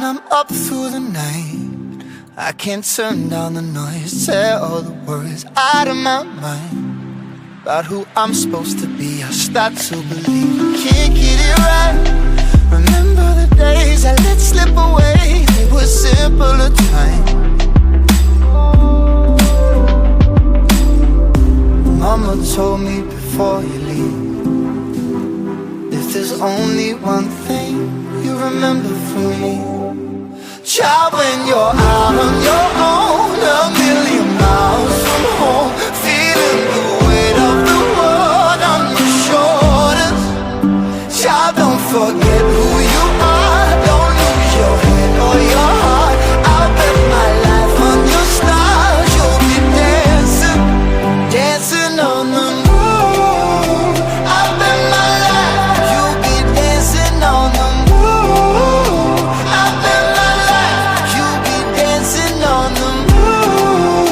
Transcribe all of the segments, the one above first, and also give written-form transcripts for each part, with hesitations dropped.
I'm up through the night, I can't turn down the noise. Tear all the worries out of my mind about who I'm supposed to be. I start to believe I can't get it right. Remember the days I let slip away, they were simpler times. Mama told me before you leave, if there's only one thing you remember from me, child, when you're out on your own, a million miles from home, feeling the weight of the world on your shoulders. Child, don't forget who you are, don't lose your head or your heart. I'll bet my life on your stars, you'll be dancing, dancing on the moon. I'll bet my life you'll be dancing on the moon. I'll bet my life you'll be dancing on the moon.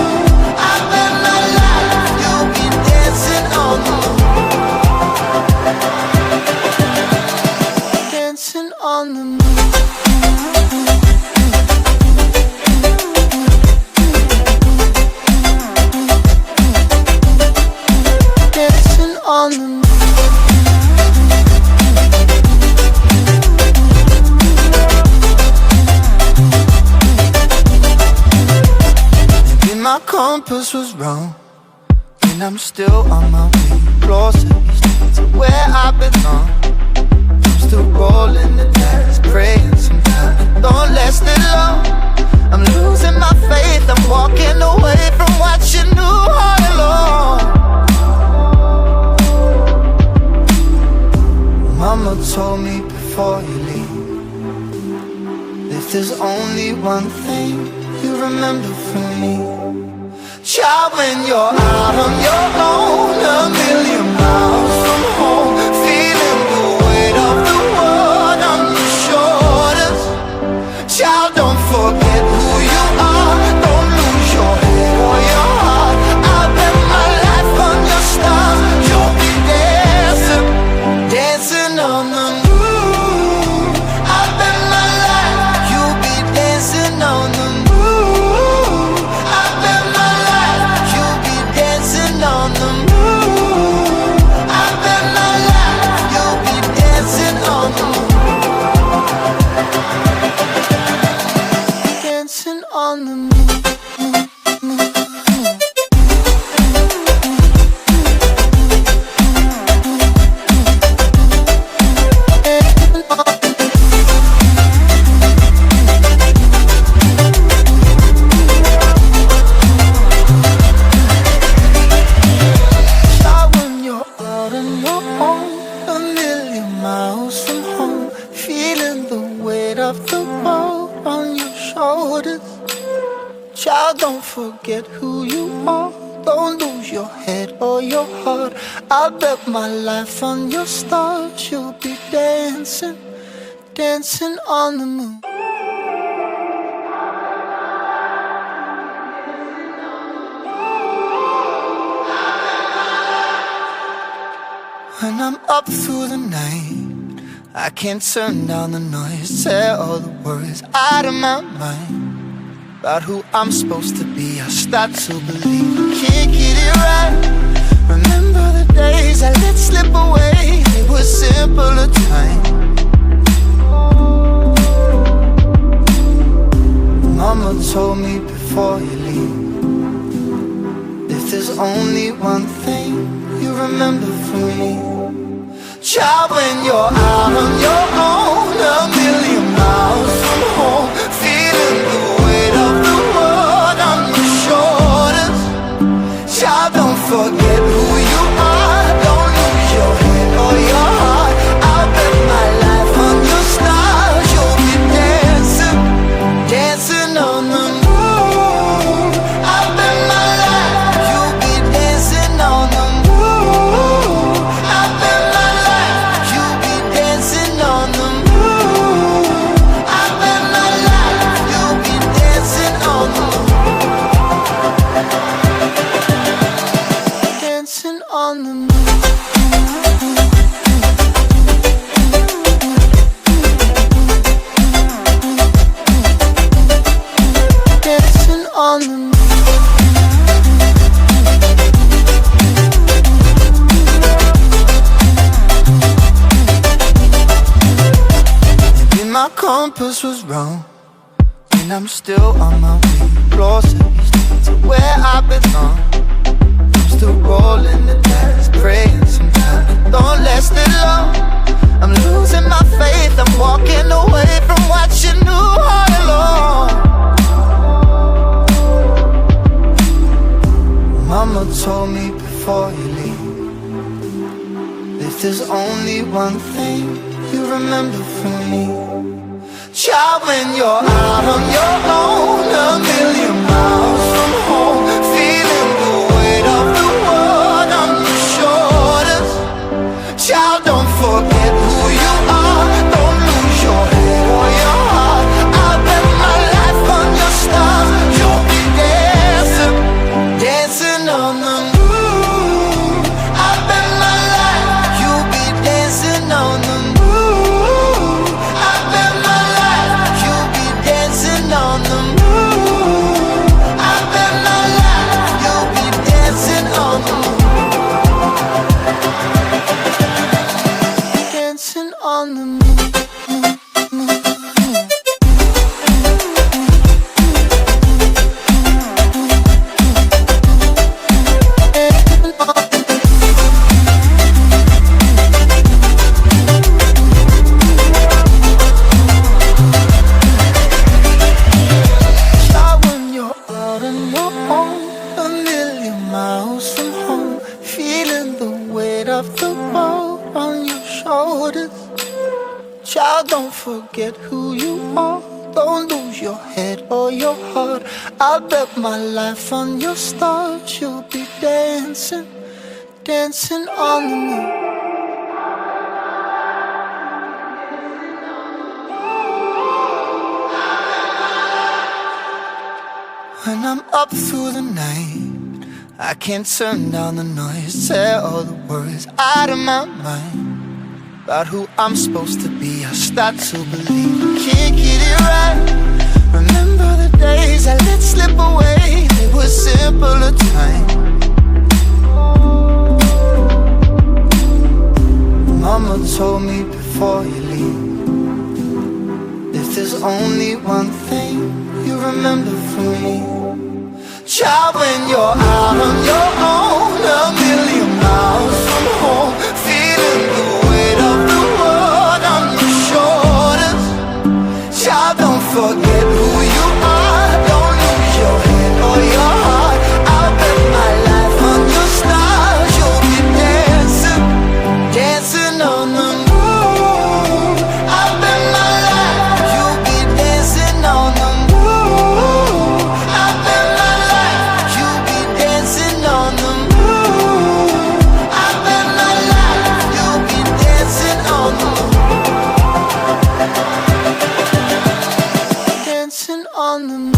I bet my life you'll be dancing on the moon. Dancing on the moon. Dancing on the moon. Maybe my compass was wrong, and I'm still on my way closer to where I belong. I'm still rolling the dice, praying sometimes don't last it long. I'm losing my faith, I'm walking away from what you knew all along. Mama told me before you leave, if there's only one thing you remember from me, child, when you're out on your own, a million miles from home, feeling the weight of the world on your shoulders. Child, don't forget who you are, don't lose your head or your heart. I'll bet my life on your stars, you'll be dancing, dancing on the moon. I'll bet my life you'll be dancing on the moon. I'll bet my life you'll be dancing on the moon. I'll bet my life you'll be dancing on the moon. Dancing on the moon. Child, when you're out on your own, a million miles from home, feeling the weight of the world on your shoulders. Child, don't forget who you are, don't lose your head or your heart. I'll bet my life on your stars, you'll be dancing, dancing on the moon. When I'm up through the night, I can't turn down the noise. Tear all the worries out of my mind about who I'm supposed to be. I start to believe I can't get it right. Remember the days I let slip away, they were simpler times. Mama told me before you leave, if there's only one thing you remember from me, child, when you're out on your own, a million miles from home, feeling the weight of the world on your shoulders. Child, don't forget who you are, don't lose your head or your heart. I'll bet my life on your stars, you'll be dancing, dancing on the moon. I'll bet my life you'll be dancing on the moon. I'll bet my life you'll be dancing on the moon. I'll bet my life you'll be dancing on the moon. Dancing on the moon. compass was wrong, and I'm still on my way closer to where I belong. I'm still rolling the dice, praying sometimes it don't last it long. I'm losing my faith, I'm walking away from what you knew all along. Mama told me before you leave, if there's only one thing you remember from me, child, when you're out on your own, a million miles from home, feeling the weight of the world on your shoulders. Child, don't forget who you are, don't lose your head or your heart. I'll bet my life on your stars, you'll be dancing, dancing on the moon. I'll bet my life, you'll be dancing on the moon. I'll bet my life, you'll be dancing on the moon. I'll bet my life, you'll be dancing on the moon. Dancing on the moon. Child, when you're out on your own, a million miles from home, feeling the weight of the world on your shoulders. Child, don't forget who you are, don't lose your head or your heart. I'll bet my life on your stars, you'll be dancing, dancing on the moon. When I'm up through the night, I can't turn down the noise, tear all the worries out of my mind about who I'm supposed to be. I start to believe I can't get it right. Remember the days I let slip away, they were simpler times. Mama told me before you leave, if there's only one thing you remember from me, child, when you're out on your own, a million miles from home, feeling the weight of the world on your shoulders. Child, don't forget who you are, don't lose your head or your heart. I'll bet my life on your stars, you'll be dancing, dancing on the moon. I'll bet my life, you'll be dancing on the moon. I'll bet my life, you'll be dancing on the moon. I'll bet my life, you'll be dancing on the moon. Dancing on the moon.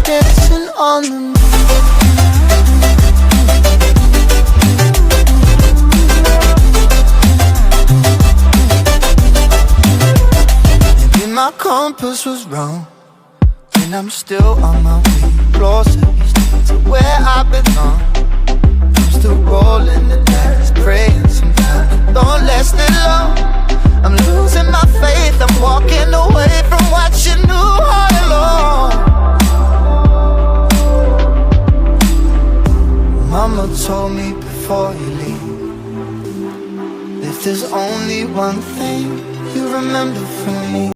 Dancing on the moon. Maybe my compass was wrong, and I'm still on my way closer to where I belong. I'm still rolling the dice, praying sometimes it don't last it long. I'm losing my faith, I'm walking away from what you knew all along. Mama told me before you leave, if there's only one thing you remember from me,